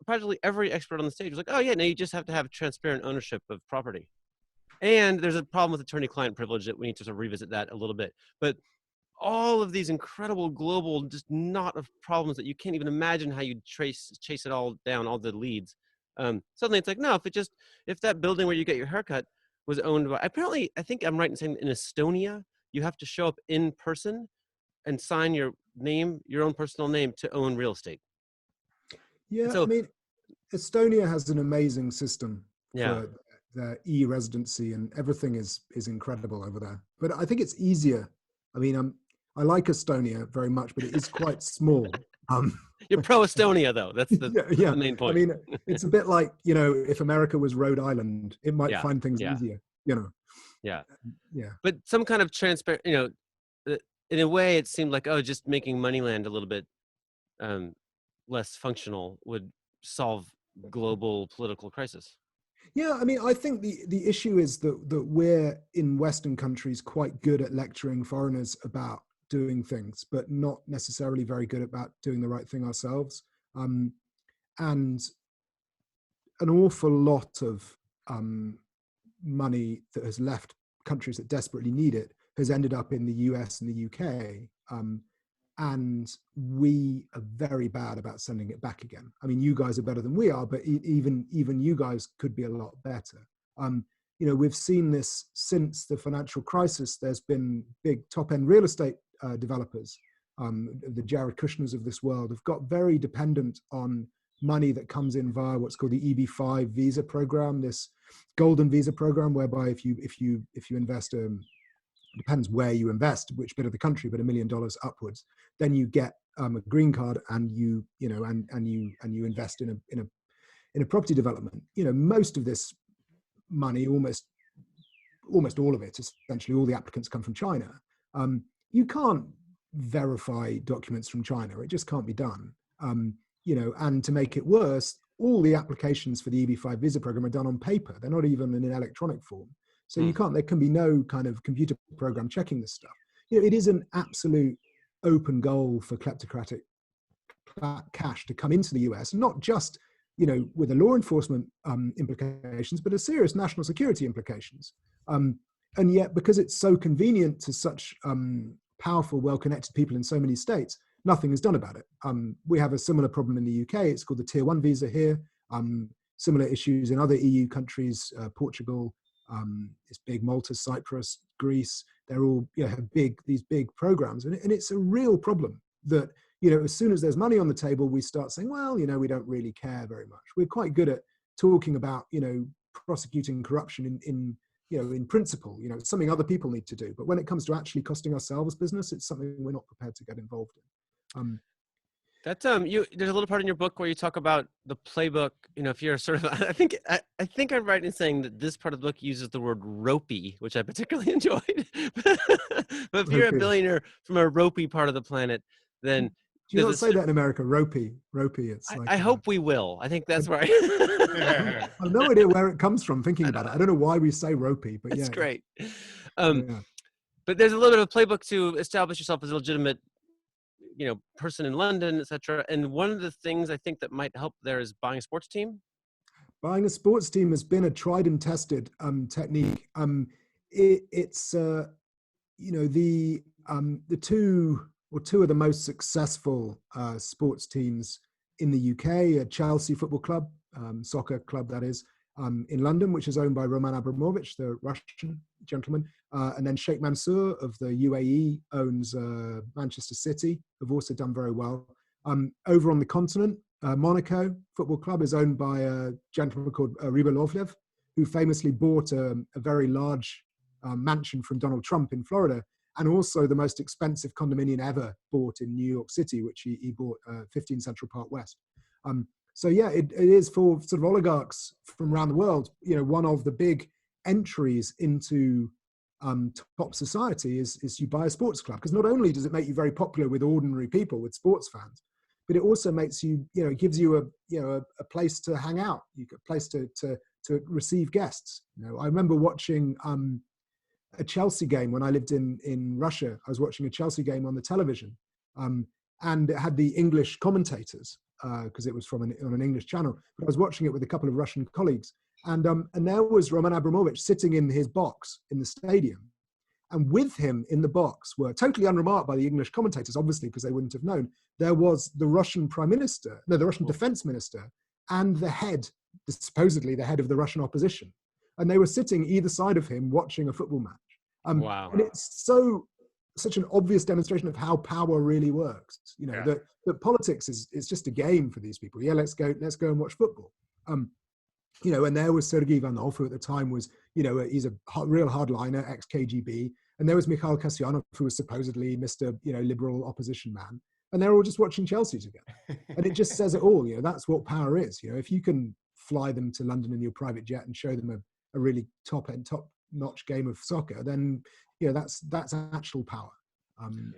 Practically every expert on the stage was like, oh yeah, no, you just have to have transparent ownership of property. And there's a problem with attorney-client privilege that we need to sort of revisit that a little bit. But all of these incredible global, just knot of problems that you can't even imagine how you chase it all down, all the leads. Suddenly it's like, no, if that building where you get your haircut was owned by, apparently, I think I'm right in saying in Estonia, you have to show up in person and sign your name, your own personal name, to own real estate. Yeah, so, I mean, Estonia has an amazing system for their e-residency, and everything is incredible over there. But I think it's easier. I mean, I like Estonia very much, but it is quite small. You're pro Estonia, though. That's the main point. I mean, it's a bit like, you know, if America was Rhode Island, it might find things easier, you know. Yeah. But some kind of transparent, you know, in a way, it seemed like, oh, just making Moneyland a little bit less functional would solve global political crisis. Yeah, I mean, I think the issue is that we're in Western countries quite good at lecturing foreigners about doing things, but not necessarily very good about doing the right thing ourselves. And an awful lot of money that has left countries that desperately need it has ended up in the US and the UK. And we are very bad about sending it back again. I mean, you guys are better than we are, but even you guys could be a lot better. You know, we've seen this since the financial crisis. There's been big top-end real estate developers, the Jared Kushners of this world, have got very dependent on money that comes in via what's called the EB-5 visa program, this golden visa program, whereby if you invest, depends where you invest, which bit of the country, but $1 million upwards, then you get a green card, and you invest in a property development. Most of this money, almost all of it, essentially all the applicants come from China. You can't verify documents from China; it just can't be done. And to make it worse, all the applications for the EB-5 visa program are done on paper. They're not even in an electronic form. So you can't, there can be no kind of computer program checking this stuff. It is an absolute open goal for kleptocratic cash to come into the US, not just, with the law enforcement implications, but a serious national security implications. And yet, because it's so convenient to such powerful, well-connected people in so many states, nothing is done about it. We have a similar problem in the UK. It's called the Tier 1 visa here. Similar issues in other EU countries, Portugal, it's big, Malta, Cyprus, Greece. They're all have these big programs. And it's a real problem that, as soon as there's money on the table, we start saying, well, we don't really care very much. We're quite good at talking about, prosecuting corruption in principle, it's something other people need to do. But when it comes to actually costing ourselves business, it's something we're not prepared to get involved in. That's there's a little part in your book where you talk about the playbook. If you're sort of, I think I'm right in saying that this part of the book uses the word ropey, which I particularly enjoyed. But if you're a billionaire from a ropey part of the planet, then do you not say that in America? Ropey. It's like, I hope we will. I think that's right. I have no idea where it comes from. Thinking about it, I don't know why we say ropey, but it's great. But there's a little bit of a playbook to establish yourself as a legitimate, person in London, etc. And one of the things I think that might help there is buying a sports team. Buying a sports team has been a tried and tested technique. It's the two of the most successful sports teams in the UK, Chelsea Football Club, soccer club that is, in London, which is owned by Roman Abramovich, the Russian gentleman. And then Sheikh Mansour of the UAE owns Manchester City, have also done very well. Over on the continent, Monaco Football Club is owned by a gentleman called Rybolovlev, who famously bought a very large mansion from Donald Trump in Florida, and also the most expensive condominium ever bought in New York City, which he bought 15 Central Park West. So yeah, it is for sort of oligarchs from around the world. One of the big entries into top society is you buy a sports club, because not only does it make you very popular with ordinary people, with sports fans, but it also makes you, it gives you a place to hang out, a place to receive guests. I remember watching a Chelsea game when I lived in Russia. I was watching a Chelsea game on the television, and it had the English commentators because it was on an English channel. But I was watching it with a couple of Russian colleagues, and there was Roman Abramovich sitting in his box in the stadium, and with him in the box were, totally unremarked by the English commentators, obviously because they wouldn't have known, there was the Russian the Russian defense minister, and supposedly the head of the Russian opposition. And they were sitting either side of him watching a football match. Wow. And it's such an obvious demonstration of how power really works. That politics is just a game for these people. Yeah, let's go and watch football. And there was Sergei Ivanov, who at the time was, he's a real hardliner, ex-KGB. And there was Mikhail Kasyanov, who was supposedly Mr. Liberal opposition man. And they're all just watching Chelsea together. And it just says it all. That's what power is. If you can fly them to London in your private jet and show them a really top-notch game of soccer, then that's actual power.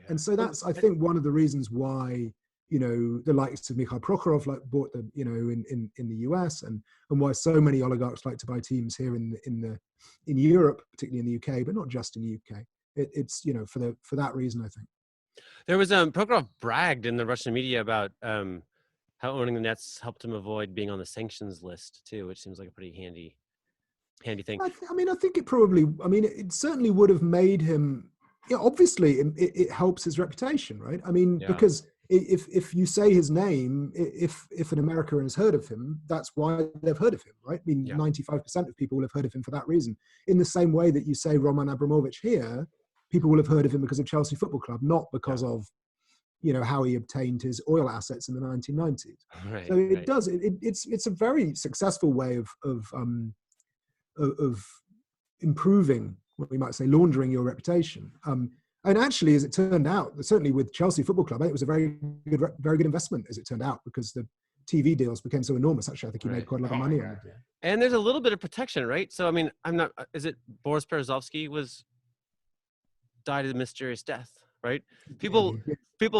And so that's, I think, one of the reasons why the likes of Mikhail Prokhorov bought the in the US, and why so many oligarchs like to buy teams here in Europe, particularly in the UK, but not just in the UK. It's for that reason, I think. There was Prokhorov bragged in the Russian media about how owning the Nets helped him avoid being on the sanctions list too, which seems like a pretty handy thing. I think it certainly would have made him, obviously it helps his reputation, right? Because if you say his name, if an American has heard of him, that's why they've heard of him, right? 95% of people will have heard of him for that reason. In the same way that you say Roman Abramovich here, people will have heard of him because of Chelsea Football Club, not because of how he obtained his oil assets in the 1990s. Right. So it right. does. It's a very successful way of improving, what we might say, laundering your reputation. And actually, as it turned out, certainly with Chelsea Football Club, it was a very good investment, as it turned out, because the TV deals became so enormous. Actually, I think he made quite a lot of money on the deal. And there's a little bit of protection, right? So, I mean, I'm not, is it Boris Berezovsky died a mysterious death, right? People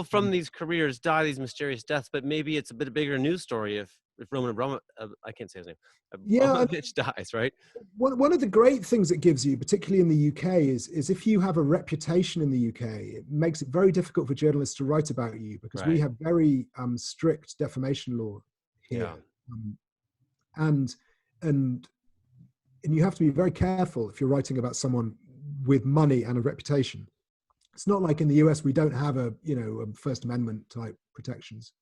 from these careers die these mysterious deaths, but maybe it's a bit bigger news story if Roman Abramovich, I can't say his name, Abramovich dies, right? One of the great things it gives you, particularly in the UK, is if you have a reputation in the UK, it makes it very difficult for journalists to write about you, because we have very strict defamation law here. And you have to be very careful if you're writing about someone with money and a reputation. It's not like in the US, we don't have a First Amendment type protections.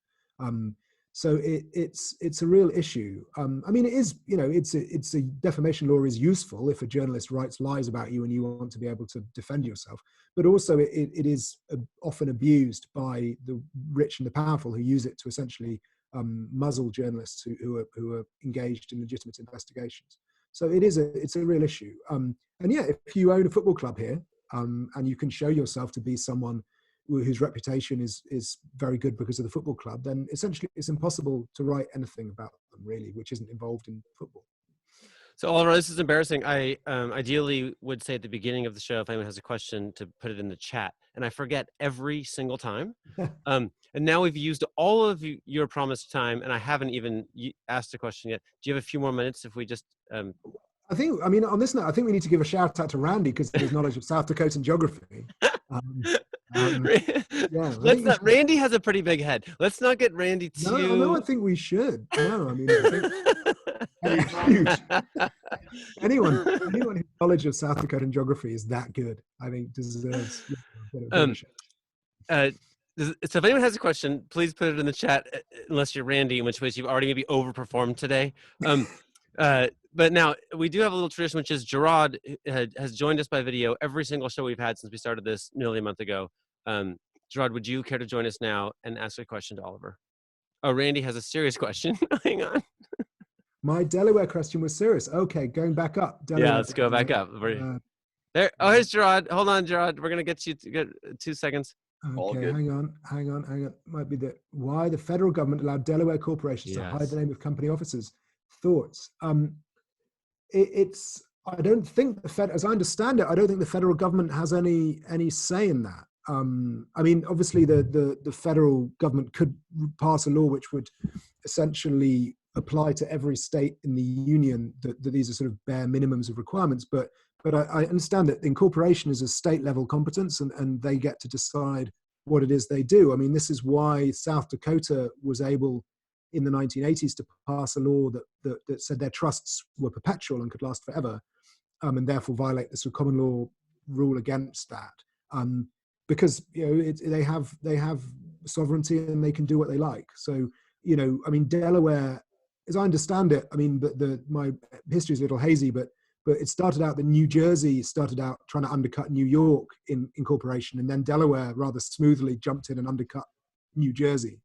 So it's a real issue. I mean, it is, it's a defamation law is useful if a journalist writes lies about you and you want to be able to defend yourself. But also it is often abused by the rich and the powerful, who use it to essentially muzzle journalists who are engaged in legitimate investigations. So it's a real issue. And yeah, if you own a football club here, and you can show yourself to be someone whose reputation is very good because of the football club, then essentially it's impossible to write anything about them, really, which isn't involved in football. So, Oliver, this is embarrassing. I ideally would say at the beginning of the show, if anyone has a question, to put it in the chat, and I forget every single time. And now we've used all of your promised time, and I haven't even asked a question yet. Do you have a few more minutes if we just... I mean, on this note, I think we need to give a shout out to Randy, because of his knowledge of South Dakotan geography. Randy has a pretty big head. Let's not get Randy too... No, I think we should. No, I mean, I think huge. Anyone whose knowledge of South Dakotan geography is that good, I think deserves a bit of a so if anyone has a question, please put it in the chat, unless you're Randy, in which case you've already maybe overperformed today. But now we do have a little tradition, which is Gerard has joined us by video every single show we've had since we started this nearly a month ago. Gerard, would you care to join us now and ask a question to Oliver? Oh, Randy has a serious question. Hang on. My Delaware question was serious. Okay, going back up. Delaware. Yeah, let's go back up. There. Oh, here's Gerard. Hold on, Gerard. We're gonna get you to get 2 seconds. Okay, hang on. Might be why the federal government allowed Delaware corporations to hide the name of company officers. Thoughts? I don't think as I understand it, I don't think the federal government has any say in that. I mean, obviously the federal government could pass a law which would essentially apply to every state in the union, that these are sort of bare minimums of requirements, but I understand that incorporation is a state level competence, and they get to decide what it is they do. I mean, this is why South Dakota was able in the 1980s to pass a law that said their trusts were perpetual and could last forever, and therefore violate the sort of common law rule against that, because they have sovereignty and they can do what they like. So I mean, Delaware, as I understand it, I mean, but my history is a little hazy, but it started out that New Jersey started out trying to undercut New York in incorporation, and then Delaware rather smoothly jumped in and undercut New Jersey.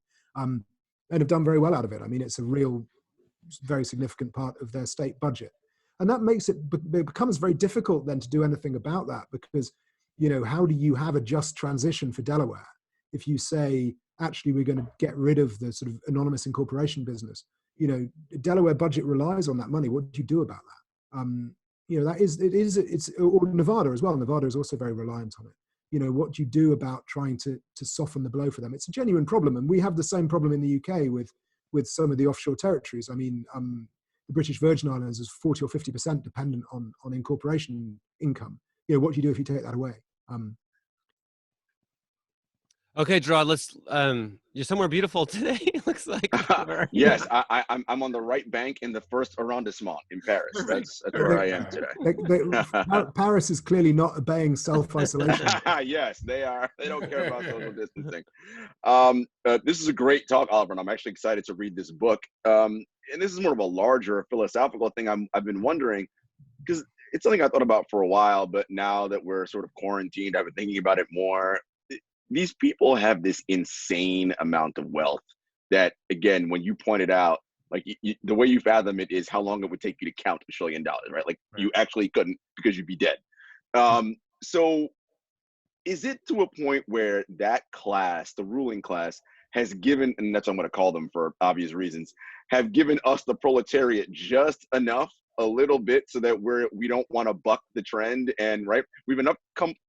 And have done very well out of it. I mean, it's a real, very significant part of their state budget. And that makes it becomes very difficult then to do anything about that, because, how do you have a just transition for Delaware if you say, actually, we're going to get rid of the sort of anonymous incorporation business? Delaware budget relies on that money. What do you do about that? It's or Nevada as well. Nevada is also very reliant on it. What do you do about trying to soften the blow for them? It's a genuine problem. And we have the same problem in the UK with some of the offshore territories. I mean, the British Virgin Islands is 40 or 50% dependent on incorporation income. What do you do if you take that away? Okay, Gerard, let's, you're somewhere beautiful today, looks like. Yes, I'm on the right bank in the first arrondissement in Paris. That's where I am today. Paris is clearly not obeying self-isolation. Yes, they are. They don't care about social distancing. This is a great talk, Oliver, and I'm actually excited to read this book. And this is more of a larger philosophical thing I've been wondering, because it's something I thought about for a while, but now that we're sort of quarantined, I've been thinking about it more. these people have this insane amount of wealth that, again, when you pointed out, like the way you fathom it is how long it would take you to count $1 trillion, right? Like you actually couldn't because you'd be dead. So is it to a point where that class, the ruling class, has given, and that's what I'm going to call them for obvious reasons, have given us the proletariat just enough, a little bit, so that we don't want to buck the trend, and right, we've enough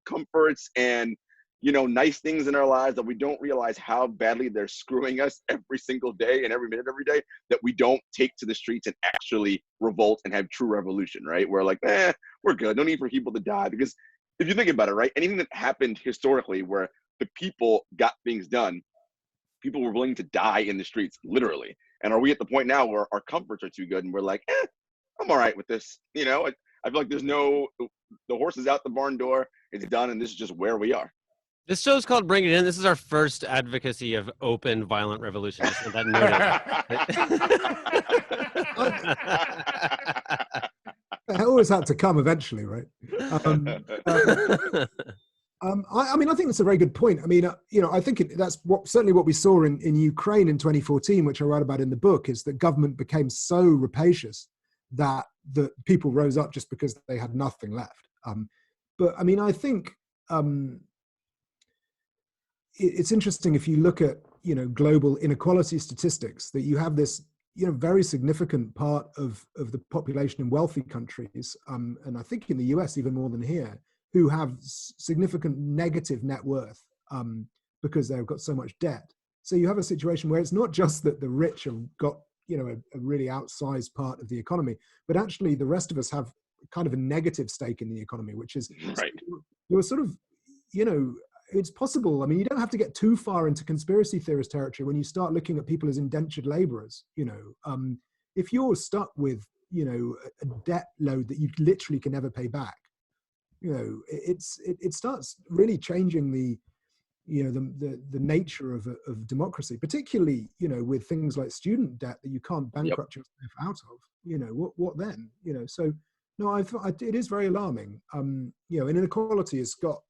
comforts and nice things in our lives that we don't realize how badly they're screwing us every single day and every minute, every day, that we don't take to the streets and actually revolt and have true revolution, right? We're like, we're good. No need for people to die. Because if you think about it, right, anything that happened historically where the people got things done, people were willing to die in the streets, literally. And are we at the point now where our comforts are too good and we're like, I'm all right with this? I feel like there's the horse is out the barn door, it's done, and this is just where we are. This show's called Bring It In. This is our first advocacy of open, violent revolution. Just want that noted. It always had to come eventually, right? I think that's a very good point. I think that's certainly what we saw in Ukraine in 2014, which I write about in the book, is that government became so rapacious that the people rose up just because they had nothing left. I think it's interesting if you look at global inequality statistics, that you have this very significant part of the population in wealthy countries, and I think in the US even more than here, who have significant negative net worth because they've got so much debt. So you have a situation where it's not just that the rich have got a really outsized part of the economy, but actually the rest of us have kind of a negative stake in the economy, which is right. You're sort of it's possible. You don't have to get too far into conspiracy theorist territory when you start looking at people as indentured laborers. If you're stuck with a debt load that you literally can never pay back, it starts really changing the nature of democracy, particularly with things like student debt that you can't bankrupt yourself out of. What then? So no, it is very alarming. And inequality has got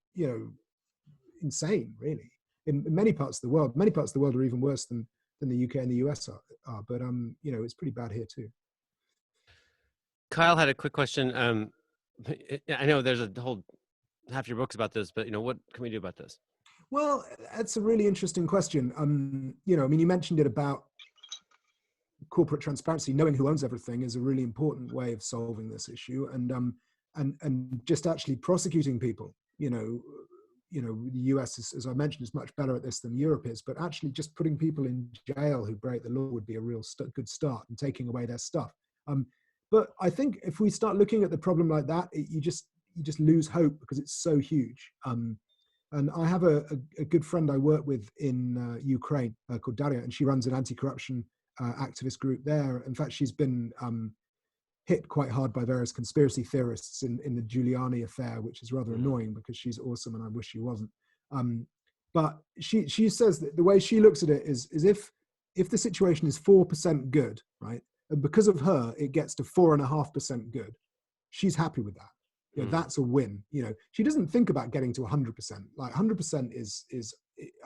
insane, really, in many parts of the world. Many parts of the world are even worse than the UK and the US are. But it's pretty bad here too. Kyle had a quick question. I know there's a whole half your book's about this, but what can we do about this? Well, that's a really interesting question. You mentioned it about corporate transparency. Knowing who owns everything is a really important way of solving this issue, and just actually prosecuting people. The US, as I mentioned, is much better at this than Europe is, but actually just putting people in jail who break the law would be a real good start, and taking away their stuff. But I think if we start looking at the problem like that, you just lose hope because it's so huge. And I have a good friend I work with in Ukraine called Daria, and she runs an anti-corruption activist group there. In fact, she's been hit quite hard by various conspiracy theorists in the Giuliani affair, which is rather annoying because she's awesome and I wish she wasn't. But she says that the way she looks at it is if the situation is 4% good, right? And because of her, it gets to 4.5% good. She's happy with that. That's a win. She doesn't think about getting to 100%. Like 100% is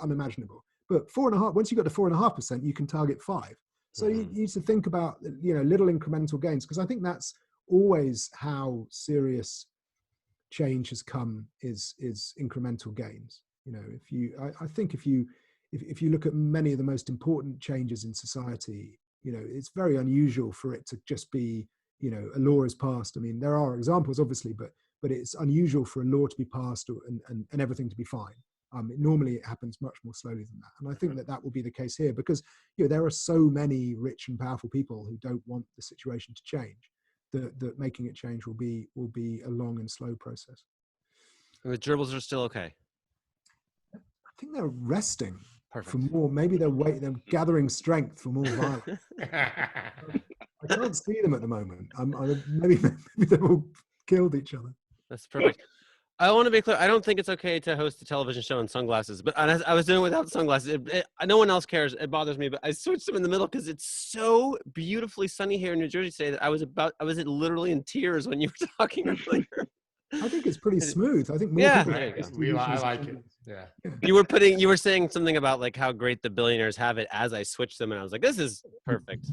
unimaginable. But 4.5%, once you got to 4.5%, you can target 5%. So you need to think about little incremental gains, because I think that's always how serious change has come is incremental gains. I think if you look at many of the most important changes in society, it's very unusual for it to just be a law is passed. There are examples obviously, but it's unusual for a law to be passed and everything to be fine. Normally it happens much more slowly than that. And I think that will be the case here because there are so many rich and powerful people who don't want the situation to change, that making it change will be a long and slow process. And the gerbils are still okay? I think they're resting. Perfect. For more, maybe they're gathering strength for more violence. I can't see them at the moment. Maybe they've all killed each other. That's perfect. I want to be clear. I don't think it's okay to host a television show in sunglasses, but I was doing it without sunglasses. No one else cares. It bothers me, but I switched them in the middle because it's so beautifully sunny here in New Jersey today that I was literally in tears when you were talking earlier. I think it's pretty smooth. I think more Yeah, people there you go. I like it. Yeah. You were saying something about like how great the billionaires have it as I switched them, and I was like, this is perfect.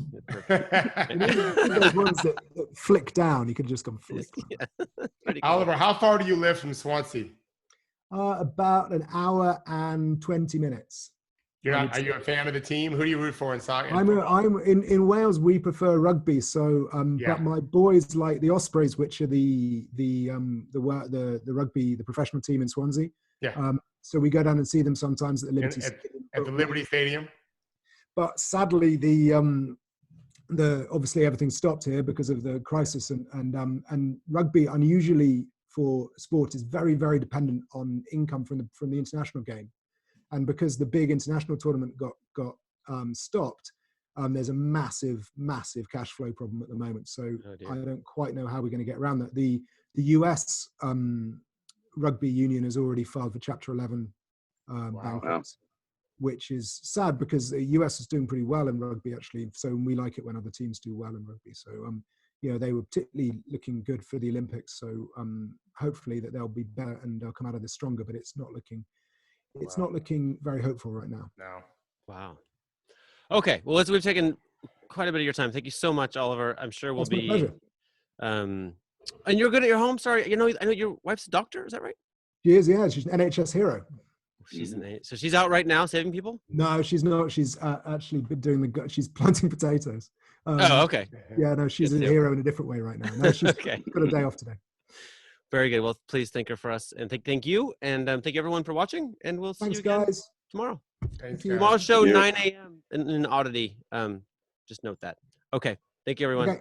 You know, those ones that flick down, you could just go flick. Yeah. Pretty cool. Oliver, how far do you live from Swansea? About an hour and 20 minutes. Are you a fan of the team? Who do you root for in soccer? I'm in Wales. We prefer rugby, so but my boys like the Ospreys, which are the rugby, the professional team in Swansea. Yeah. So we go down and see them sometimes at the Liberty at the Liberty Stadium. But sadly, the obviously everything stopped here because of the crisis, and rugby, unusually for sport, is very, very dependent on income from the international game. And because the big international tournament got stopped, there's a massive cash flow problem at the moment. So I don't quite know how we're going to get around that. The US rugby union has already filed for Chapter 11 bankruptcy, which is sad because the US is doing pretty well in rugby actually. So we like it when other teams do well in rugby. So they were particularly looking good for the Olympics. So hopefully that they'll be better and they'll come out of this stronger. But it's not looking. It's not looking very hopeful right now. No. Wow. Okay. Well, we've taken quite a bit of your time. Thank you so much, Oliver. I'm sure we'll be. Pleasure. And you're good at your home. Sorry, I know your wife's a doctor. Is that right? She is. Yeah, she's an NHS hero. So she's out right now saving people. No, she's not. She's actually been doing she's planting potatoes. Oh, okay. Yeah, no, she's a hero in a different way right now. No, she's okay. got a day off today. Very good. Well, please thank her for us, and thank you, and thank you everyone for watching. And we'll see you again guys. Tomorrow. Thanks, Tomorrow's show 9 a.m. in Oddity. Just note that. Okay. Thank you, everyone. Okay.